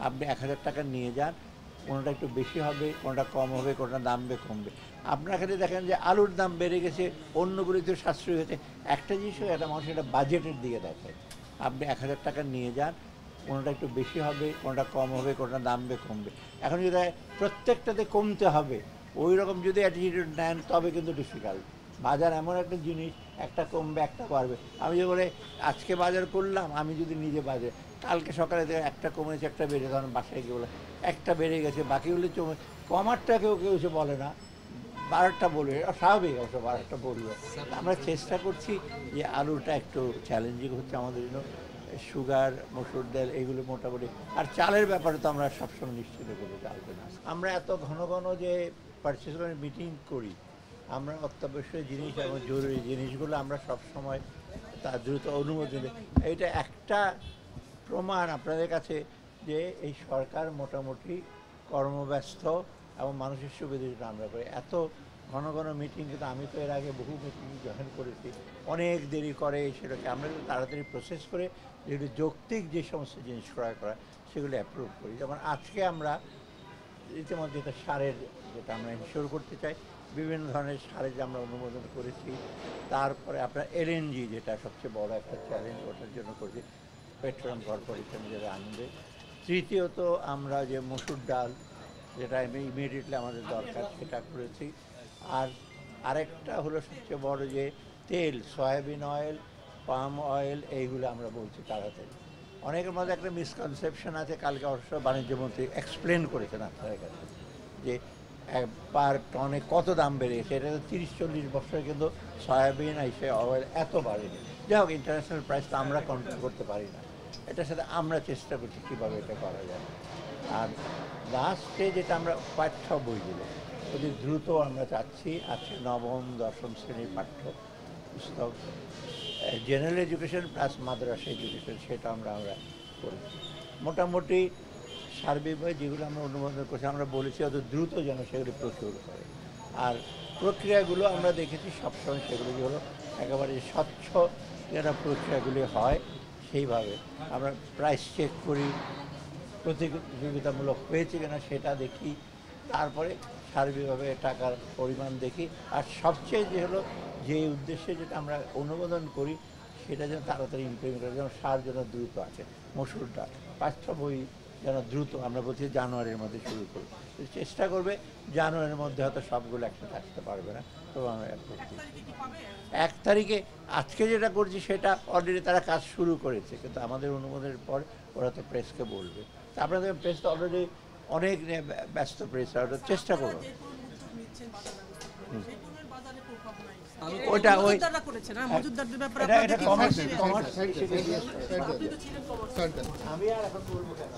আপনি ১,০০০ টাকা নিয়ে যান, কোনোটা একটু বেশি হবে, কোনোটা কম হবে, কোনোটা দাম কমবে। আপনার এখানে দেখেন যে আলুর দাম বেড়ে গেছে, অন্যগুলিতে সাশ্রয় হয়েছে। একটা জিনিসও একটা মানুষ একটা বাজেটের দিকে দেখে। আপনি ১,০০০ টাকা নিয়ে যান, কোনোটা একটু বেশি হবে, কোনোটা কম হবে, কোনোটা দাম কমবে। এখন যদি প্রত্যেকটাতে কমতে হবে, ওই রকম যদি অ্যাটিটিউড নেন তবে কিন্তু ডিফিকাল্ট। বাজার এমন একটা জিনিস, একটা কমবে একটা বাড়বে। আমি যে বলে আজকে বাজার করলাম, আমি যদি নিজে বাজার কালকে সকালে একটা কমেছে একটা বেড়ে, তখন বাসায় গিয়ে বলে একটা বেড়ে গেছে, বাকিগুলো কমারটা কেউ কেউ এসে বলে না, বারোটা বলবে, স্বাভাবিক অবশ্য বারোটা বলবে। আমরা চেষ্টা করছি যে আলুটা একটু চ্যালেঞ্জিং হচ্ছে আমাদের জন্য। সুগার, মসুর ডাল এগুলো মোটামুটি, আর চালের ব্যাপারে তো আমরা সবসময় নিশ্চিত করবো চালবে না। আমরা এত ঘন ঘন যে পারচেস করে মিটিং করি, আমরা অত্যাবশ্যক জিনিস এবং জরুরি জিনিসগুলো আমরা সবসময় তার দ্রুত অনুমোদন দিই। এইটা একটা প্রমাণ আপনাদের কাছে যে এই সরকার মোটামুটি কর্মব্যস্ত এবং মানুষের সুবিধার জন্য আমরা করি। এত ঘন ঘন মিটিং কিন্তু আমি তো এর আগে বহু মিটিং জয়েন করেছি, অনেক দেরি করে সেটাকে আমরা যদি তাড়াতাড়ি প্রসেস করে যেগুলো যৌক্তিক যে সমস্ত জিনিস ক্রয় করা সেগুলো অ্যাপ্রুভ করি। যেমন আজকে আমরা ইতিমধ্যে এটা সারের যেটা আমরা ইনশিওর করতে চাই, বিভিন্ন ধরনের সারে যে আমরা অনুমোদন করেছি। তারপরে আপনার এলএনজি যেটা সবচেয়ে বড় একটা চ্যালেঞ্জ, ওটার জন্য করছি পেট্রোলিয়াম কর্পোরেশন যেটা আনবে। তৃতীয়ত আমরা যে মসুর ডাল যেটা ইমিডিয়েটলি আমাদের দরকার সেটা করেছি। আর আরেকটা হলো সবচেয়ে বড় যে তেল, সয়াবিন অয়েল, পাম অয়েল, এইগুলো আমরা বলছি তাড়াতাড়ি। অনেকের মধ্যে একটা মিসকনসেপশন আছে, কালকে অবশ্য বাণিজ্যমন্ত্রী এক্সপ্লেন করেছেন আপনাদের কাছে যে পার টনে কত দাম বেড়েছে। এটা তো ৩০-৪০ বছরে কিন্তু সয়াবিন এসে অয়েল এত বাড়েনি। যাই হোক, ইন্টারন্যাশনাল প্রাইস তো আমরা কন্ট্রোল করতে পারি না, এটার সাথে আমরা চেষ্টা করছি কীভাবে এটা করা যায়। আর লাস্টে যেটা আমরা পাঠ্য বইগুলো অতি দ্রুত আমরা চাচ্ছি, আছে নবম দশম শ্রেণীর পাঠ্য পুস্তক, জেনারেল এডুকেশন প্লাস মাদ্রাসা এডুকেশন, সেটা আমরা করেছি। মোটামুটি সার্বিকভাবে যেগুলো আমরা অনুমোদন করছি, আমরা বলেছি অত দ্রুত যেন সেগুলো প্রচুর করে। আর প্রক্রিয়াগুলো আমরা দেখেছি সবসময় সেগুলো হলো একেবারে স্বচ্ছ যেন প্রক্রিয়াগুলি হয়, সেইভাবে আমরা প্রাইস চেক করি, প্রতিযোগিতামূলক হয়েছে কিনা সেটা দেখি, তারপরে সার্বিকভাবে টাকার পরিমাণ দেখি। আর সবচেয়ে যে হলো যে উদ্দেশ্যে যেটা আমরা অনুমোদন করি সেটা যেন তাড়াতাড়ি ইমপ্লিমেন্ট করে, যেন সার যেন দ্রুত আছে। মসুরটা পাঠ্য বই যেন দ্রুত, আমরা বলছি জানুয়ারির মধ্যে শুরু করি, চেষ্টা করবে জানুয়ারির মধ্যে হয়তো সবগুলো একসাথে আসতে পারবে না, তো আমরা 1 তারিখে আজকে যেটা করছি সেটা অলরেডি তারা কাজ শুরু করেছে, কিন্তু আমাদের অনুমোদনের পর ওরা তো প্রেসকে বলবে। তা আপনাদের প্রেস তো অলরেডি অনেক ব্যস্ত প্রেস, ওটা চেষ্টা করবো। ওটা ওই আমি আর এখন বলবো কেন।